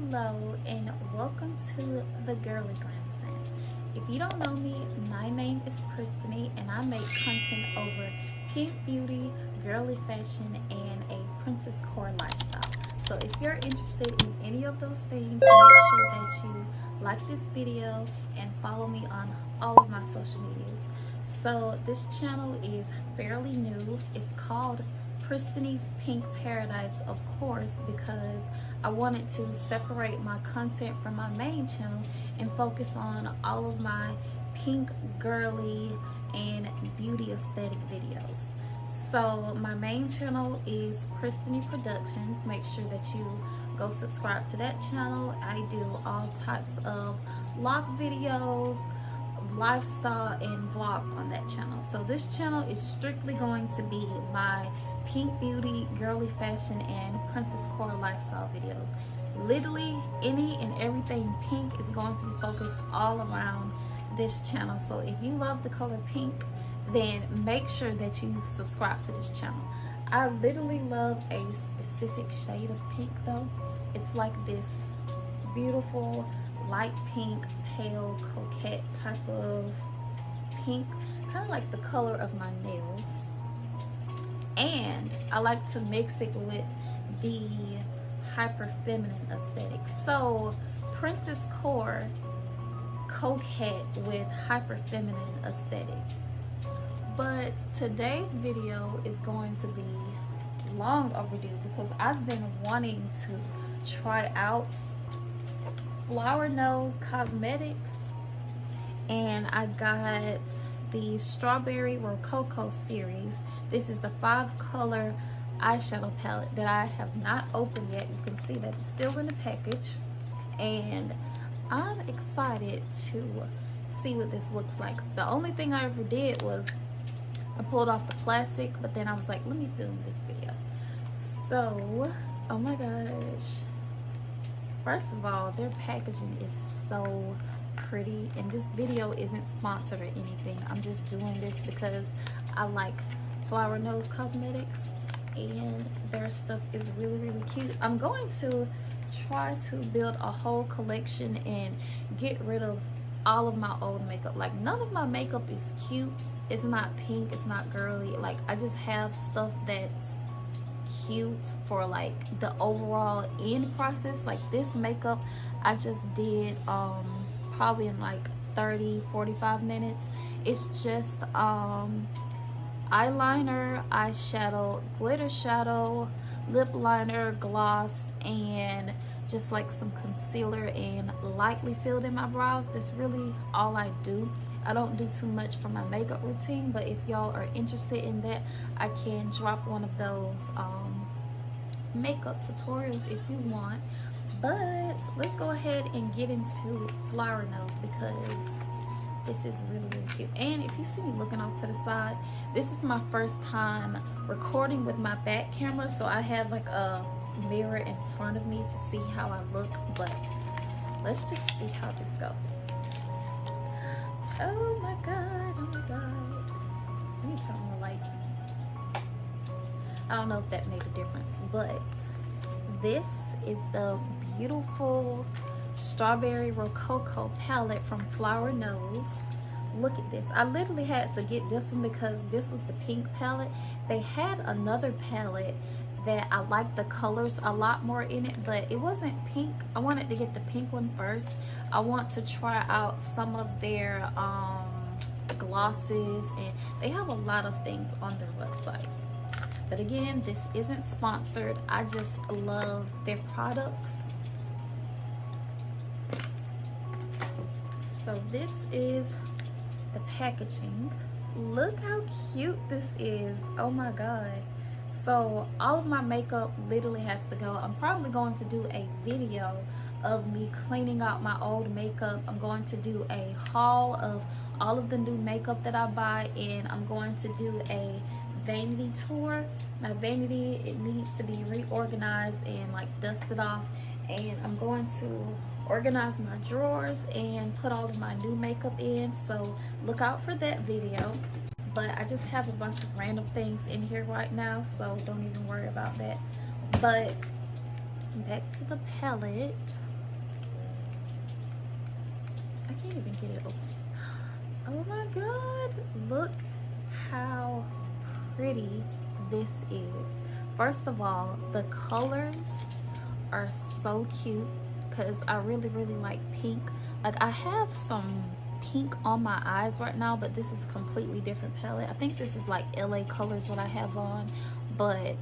Hello and welcome to the Girly Glam Plan. If you don't know me, my name is Pristiny and I make content over pink beauty, girly fashion, and a princess core lifestyle. So if you're interested in any of those things, make sure that you like this video and follow me on all of my social medias. So this channel is fairly new. It's called Pristiny's Pink Paradise, of course, because I wanted to separate my content from my main channel and focus on all of my pink, girly, and beauty aesthetic videos. So my main channel is Pristiny Productions. Make sure that you go subscribe to that channel. I do all types of vlog videos, lifestyle, and vlogs on that channel. So this channel is strictly going to be my pink beauty, girly fashion, and princess core lifestyle videos. Literally any and everything pink is going to be focused all around this channel. So if you love the color pink, then make sure that you subscribe to this channel. I literally love a specific shade of pink though. It's like this beautiful light pink, pale, coquette type of pink, kind of like the color of my nails. And I like to mix it with the hyper feminine aesthetic. So princess core, coquette with hyper feminine aesthetics. But today's video is going to be long overdue because I've been wanting to try out Flower Nose Cosmetics, and I got the Strawberry Rococo series. This is the 5-color eyeshadow palette that I have not opened yet. You can see that it's still in the package, and I'm excited to see what this looks like. The only thing I ever did was I pulled off the plastic, but then I was like, let me film this video. So, oh my gosh. First of all, their packaging is so pretty, and this video isn't sponsored or anything. I'm just doing this because I like Flower Nose Cosmetics and their stuff is really cute. I'm going to try to build a whole collection and get rid of all of my old makeup. Like, none of my makeup is cute. It's not pink, it's not girly. Like, I just have stuff that's cute for like the overall end process. Like this makeup I just did probably in like 30-45 minutes. It's just eyeliner, eyeshadow, glitter shadow, lip liner, gloss, and just like some concealer, and lightly filled in my brows. That's really all I do. I don't do too much for my makeup routine, but if y'all are interested in that, I can drop one of those makeup tutorials if you want. But let's go ahead and get into Flower Nose because this is really cute. And if you see me looking off to the side, this is my first time recording with my back camera, so I have like a mirror in front of me to see how I look. But let's just see how this goes. Oh my god, oh my god. Let me turn on the light. I don't know if that made a difference, but this is the beautiful Strawberry Rococo palette from Flower Nose. Look at this. I literally had to get this one because this was the pink palette. They had another palette that I liked the colors a lot more in it, but it wasn't pink. I wanted to get the pink one first. I want to try out some of their glosses, and they have a lot of things on their website. But again, this isn't sponsored. I just love their products. So this is the packaging. Look how cute this is. Oh my god. So all of my makeup literally has to go. I'm probably going to do a video of me cleaning out my old makeup. I'm going to do a haul of all of the new makeup that I buy, and I'm going to do a vanity tour. My vanity, it needs to be reorganized and like dusted off, and I'm going to organize my drawers and put all of my new makeup in. So look out for that video. But I just have a bunch of random things in here right now, so don't even worry about that. But back to the palette. can't even get it open. Oh my god, look how pretty this is. First of all, the colors are so cute because I really like pink. Like, I have some pink on my eyes right now, but this is a completely different palette. I think this is like LA colors what I have on, but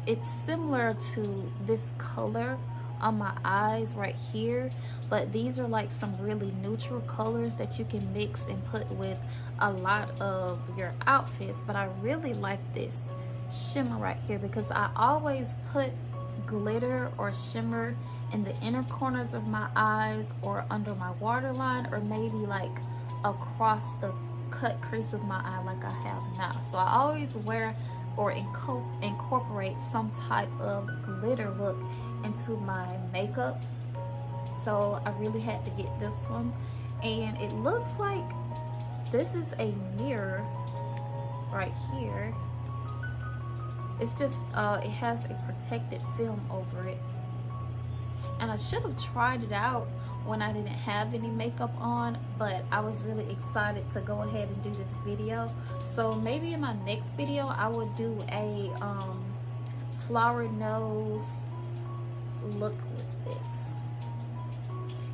it's similar to this color on my eyes right here, but these are like some really neutral colors that you can mix and put with a lot of your outfits. But I really like this shimmer right here because I always put glitter or shimmer in the inner corners of my eyes or under my waterline, or maybe like across the cut crease of my eye like I have now. So I always wear or incorporate some type of glitter look into my makeup. So I really had to get this one, and it looks like this is a mirror right here. It's just it has a protected film over it, and I should have tried it out when I didn't have any makeup on, but I was really excited to go ahead and do this video. So maybe in my next video I would do a flower nose look with this.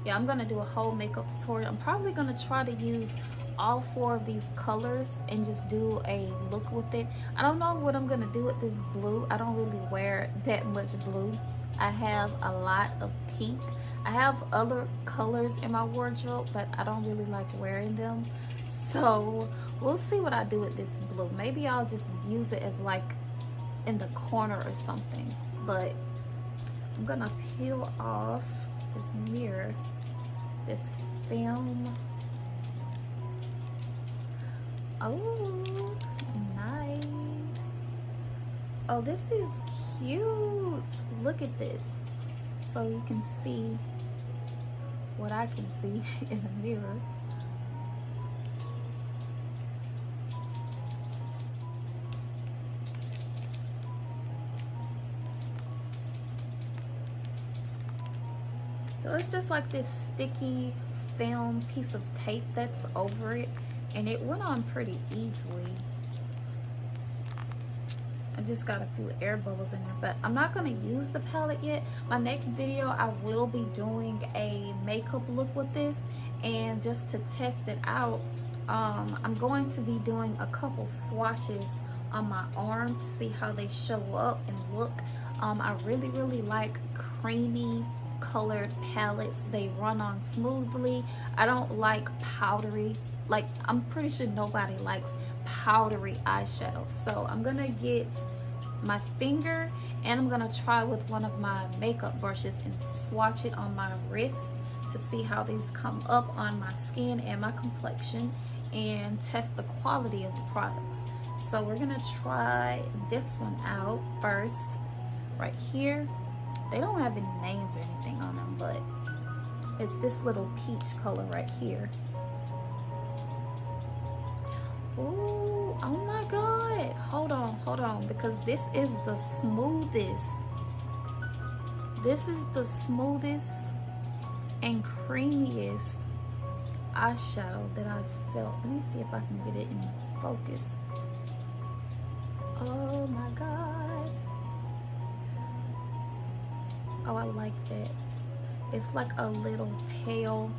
Yeah, I'm gonna do a whole makeup tutorial. I'm probably gonna try to use all 4 of these colors and just do a look with it. I don't know what I'm gonna do with this blue. I don't really wear that much blue. I have a lot of pink. I have other colors in my wardrobe, but I don't really like wearing them. So we'll see what I do with this blue. Maybe I'll just use it as like in the corner or something. But I'm gonna peel off this mirror, this film. Oh, nice. Oh, this is cute. Look at this. So you can see what I can see in the mirror. So it's just like this sticky film piece of tape that's over it, and it went on pretty easily. I just got a few air bubbles in there, but I'm not going to use the palette yet. My next video I will be doing a makeup look with this, and just to test it out, I'm going to be doing a couple swatches on my arm to see how they show up and look. I really like creamy colored palettes. They run on smoothly. I don't like powdery, like I'm pretty sure nobody likes powdery eyeshadow. So I'm gonna get my finger and I'm gonna try with one of my makeup brushes and swatch it on my wrist to see how these come up on my skin and my complexion, and test the quality of the products. So we're gonna try this one out first. Right here, they don't have any names or anything on them, but it's this little peach color right here. Ooh, oh my god, hold on, because this is the smoothest. This is the smoothest and creamiest eyeshadow that I've felt. Let me see if I can get it in focus. Oh my god. Oh, I like that. It's like a little pale.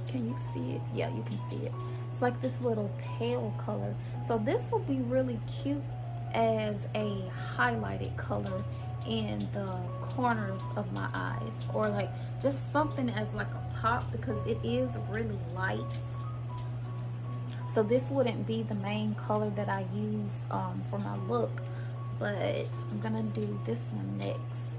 Can you see it? Yeah, you can see it. It's like this little pale color. So this will be really cute as a highlighted color in the corners of my eyes, or like just something as like a pop, because it is really light. So this wouldn't be the main color that I use for my look, but I'm gonna do this one next.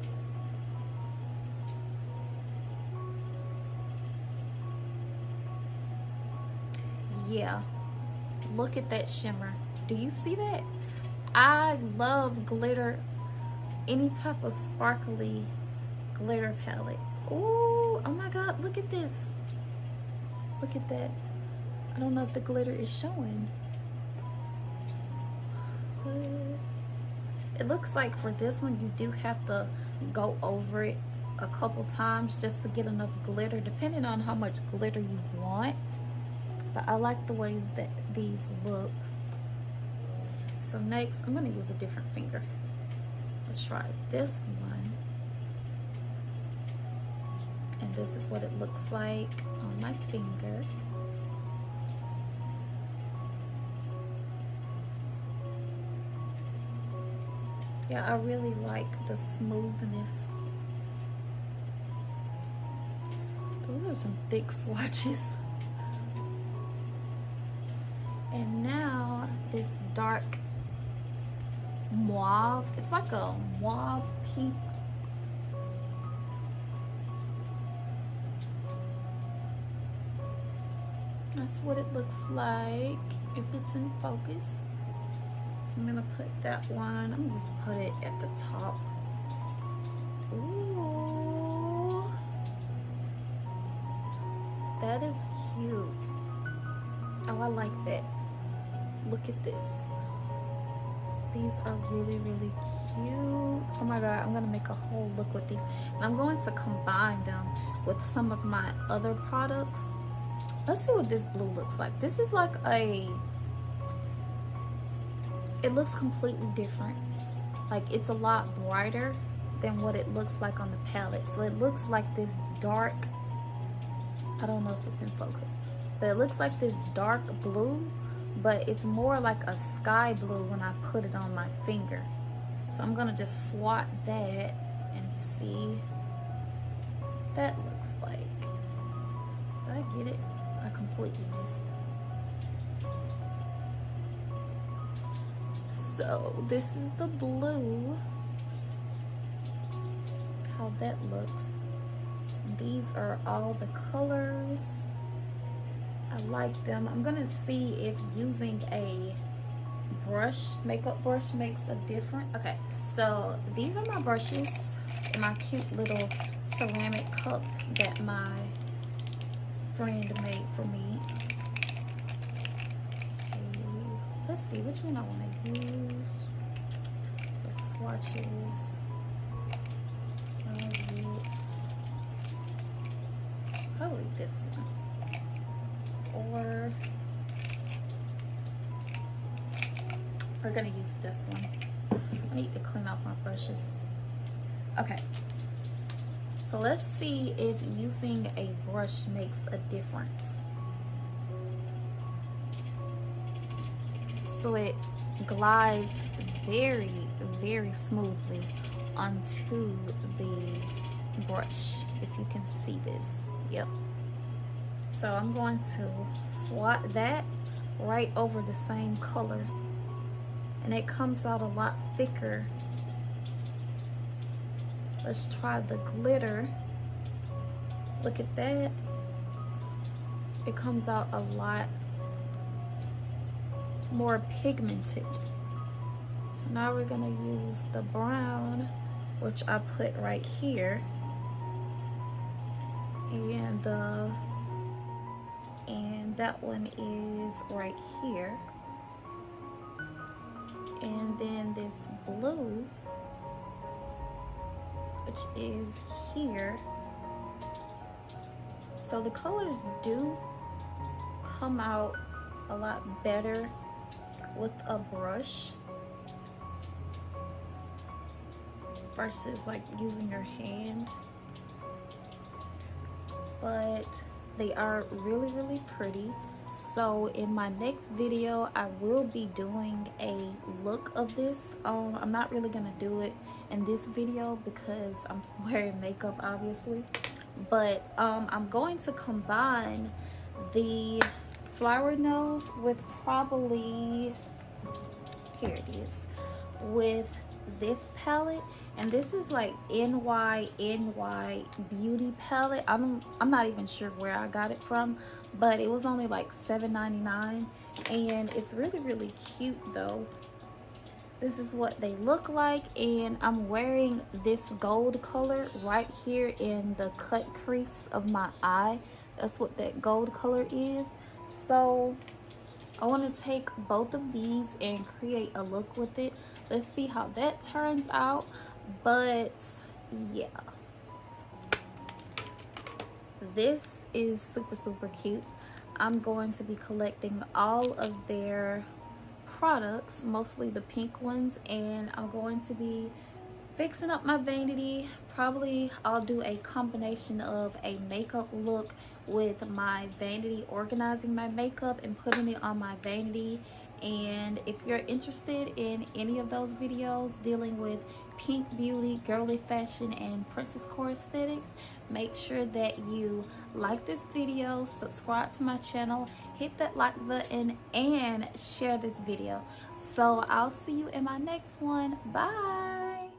Yeah, look at that shimmer. Do you see that? I love glitter, any type of sparkly glitter palettes. Ooh, oh my god, look at this. Look at that. I don't know if the glitter is showing. It looks like for this one you do have to go over it a couple times just to get enough glitter, depending on how much glitter you want. But I like the ways that these look. So next, I'm going to use a different finger. I'll try this one. And this is what it looks like on my finger. Yeah, I really like the smoothness. Those are some thick swatches. And now this dark mauve. It's like a mauve pink. That's what it looks like if it's in focus. So I'm gonna put that one. I'm just put it at the top. Ooh, that is cute. Oh, I like that. Look at this. These are really, really cute. Oh my God, I'm gonna make a whole look with these. And I'm going to combine them with some of my other products. Let's see what this blue looks like. This is like a, it looks completely different. Like it's a lot brighter than what it looks like on the palette. So it looks like this dark, I don't know if it's in focus, but it looks like this dark blue, but it's more like a sky blue when I put it on my finger. So I'm gonna just swat that and see what that looks like. Did I get it? I completely missed. So this is the blue, how that looks. And these are all the colors. I like them. I'm gonna see if using a brush, makeup brush, makes a difference. Okay, so these are my brushes, my cute little ceramic cup that my friend made for me. Okay, let's see which one I want to use. The swatches. Probably this one. Or we're gonna use this one. I need to clean off my brushes. Okay. So let's see if using a brush makes a difference. So it glides very, very smoothly onto the brush, if you can see this. Yep. So I'm going to swat that right over the same color, and it comes out a lot thicker. Let's try the glitter. Look at that. It comes out a lot more pigmented. So now we're gonna use the brown, which I put right here. And that one is right here. And then this blue, which is here. So the colors do come out a lot better with a brush versus like using your hand, but they are really, really pretty. So in my next video, I will be doing a look of this. I'm not really gonna do it in this video because I'm wearing makeup, obviously. But I'm going to combine the flower nose with probably, here it is, with this palette. And this is like NY Beauty palette. I'm not even sure where I got it from, but it was only like $7.99, and it's really, really cute though. This is what they look like, and I'm wearing this gold color right here in the cut crease of my eye. That's what that gold color is. So I want to take both of these and create a look with it. Let's see how that turns out. But yeah, this is super cute. I'm going to be collecting all of their products, mostly the pink ones, and I'm going to be fixing up my vanity. Probably I'll do a combination of a makeup look with my vanity, organizing my makeup and putting it on my vanity. And if you're interested in any of those videos dealing with pink beauty, girly fashion, and princess core aesthetics, make sure that you like this video, subscribe to my channel, hit that like button, and share this video. So I'll see you in my next one. Bye.